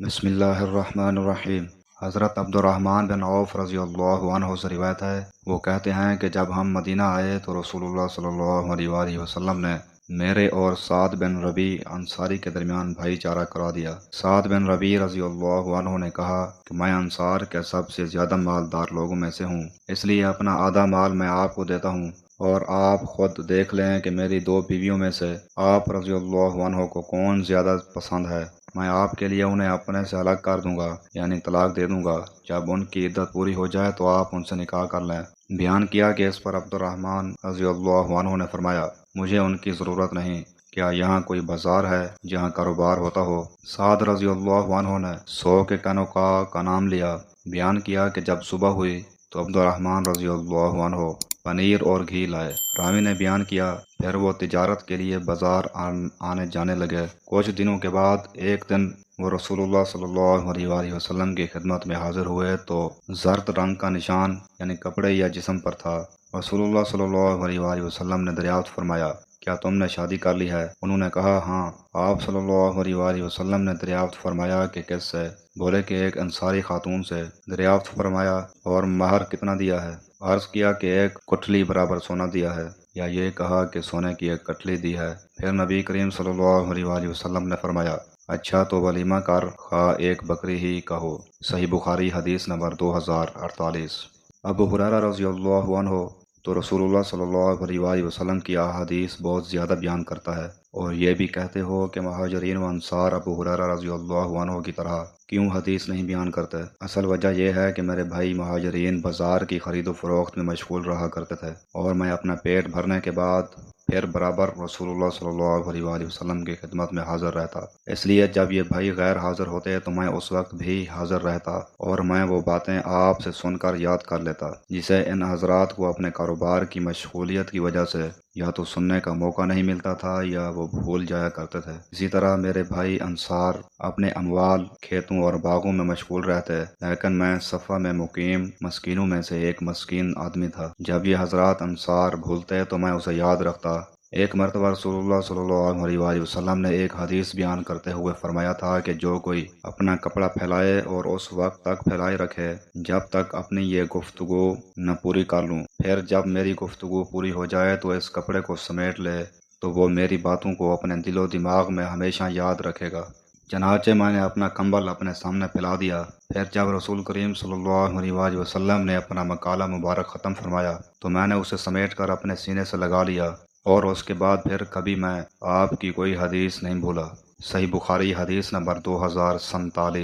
بسم اللہ الرحمن الرحیم۔ حضرت عبد الرحمن بن عوف رضی اللہ عنہ سے روایت ہے، وہ کہتے ہیں کہ جب ہم مدینہ آئے تو رسول اللہ صلی اللہ علیہ وآلہ وسلم نے میرے اور سعد بن ربیع انصاری کے درمیان بھائی چارہ کرا دیا۔ سعد بن ربیع رضی اللہ عنہ نے کہا کہ میں انصار کے سب سے زیادہ مالدار لوگوں میں سے ہوں، اس لیے اپنا آدھا مال میں آپ کو دیتا ہوں، اور آپ خود دیکھ لیں کہ میری دو بیویوں میں سے آپ رضی اللہ عنہ کو کون زیادہ پسند ہے، میں آپ کے لیے انہیں اپنے سے الگ کر دوں گا، یعنی طلاق دے دوں گا۔ جب ان کی عدت پوری ہو جائے تو آپ ان سے نکاح کر لیں۔ بیان کیا کہ اس پر عبد الرحمن رضی اللہ عنہ نے فرمایا، مجھے ان کی ضرورت نہیں، کیا یہاں کوئی بازار ہے جہاں کاروبار ہوتا ہو؟ سعد رضی اللہ عنہ نے 100 کے کنوقا کا نام لیا۔ بیان کیا کہ جب صبح ہوئی تو عبد الرحمن رضی اللہ عنہ پنیر اور گھی لائے۔ راوی نے بیان کیا پھر وہ تجارت کے لیے بازار آنے جانے لگے۔ کچھ دنوں کے بعد ایک دن وہ رسول اللہ صلی اللہ علیہ وآلہ وسلم کی خدمت میں حاضر ہوئے تو زرد رنگ کا نشان یعنی کپڑے یا جسم پر تھا۔ رسول اللہ صلی اللہ علیہ وآلہ وسلم نے دریافت فرمایا، کیا تم نے شادی کر لی ہے؟ انہوں نے کہا ہاں۔ آپ صلی اللہ علیہ وآلہ وسلم نے دریافت فرمایا کہ کس سے؟ بولے کہ ایک انصاری خاتون سے۔ دریافت فرمایا اور مہر کتنا دیا ہے؟ عرض کیا کہ 1 کٹھلی برابر سونا دیا ہے، یا یہ کہا کہ سونے کی 1 کٹھلی دی ہے۔ پھر نبی کریم صلی اللہ علیہ وآلہ وسلم نے فرمایا، اچھا تو ولیمہ کر، خواہ 1 بکری ہی کا ہو۔ صحیح بخاری حدیث نمبر 2048۔ ابو ہریرہ رضی اللہ عنہ تو رسول اللہ صلی اللہ علیہ وآلہ وسلم کی احادیث بہت زیادہ بیان کرتا ہے، اور یہ بھی کہتے ہو کہ مہاجرین و انصار ابو ہریرہ رضی اللہ عنہ کی طرح کیوں حدیث نہیں بیان کرتے؟ اصل وجہ یہ ہے کہ میرے بھائی مہاجرین بازار کی خرید و فروخت میں مشغول رہا کرتے تھے، اور میں اپنا پیٹ بھرنے کے بعد پھر برابر رسول اللہ صلی اللہ علیہ وآلہ وسلم کی خدمت میں حاضر رہتا، اس لیے جب یہ بھائی غیر حاضر ہوتے تو میں اس وقت بھی حاضر رہتا، اور میں وہ باتیں آپ سے سن کر یاد کر لیتا جسے ان حضرات کو اپنے کاروبار کی مشغولیت کی وجہ سے یا تو سننے کا موقع نہیں ملتا تھا یا وہ بھول جایا کرتے تھے۔ اسی طرح میرے بھائی انصار اپنے اموال، کھیتوں اور باغوں میں مشغول رہتے، لیکن میں صفہ میں مقیم مسکینوں میں سے ایک مسکین آدمی تھا۔ جب یہ حضرات انصار بھولتے تو میں اسے یاد رکھتا۔ ایک مرتبہ رسول اللہ صلی اللہ علیہ وآلہ وسلم نے ایک حدیث بیان کرتے ہوئے فرمایا تھا کہ جو کوئی اپنا کپڑا پھیلائے اور اس وقت تک پھیلائے رکھے جب تک اپنی یہ گفتگو نہ پوری کر لوں، پھر جب میری گفتگو پوری ہو جائے تو اس کپڑے کو سمیٹ لے، تو وہ میری باتوں کو اپنے دل و دماغ میں ہمیشہ یاد رکھے گا۔ چنانچہ میں نے اپنا کمبل اپنے سامنے پھیلا دیا۔ پھر جب رسول کریم صلی اللہ علیہ وآلہ وسلم نے اپنا مقالہ مبارک ختم فرمایا تو میں نے اسے سمیٹ کر اپنے سینے سے لگا لیا، اور اس کے بعد پھر کبھی میں آپ کی کوئی حدیث نہیں بھولا۔ صحیح بخاری حدیث نمبر 2047۔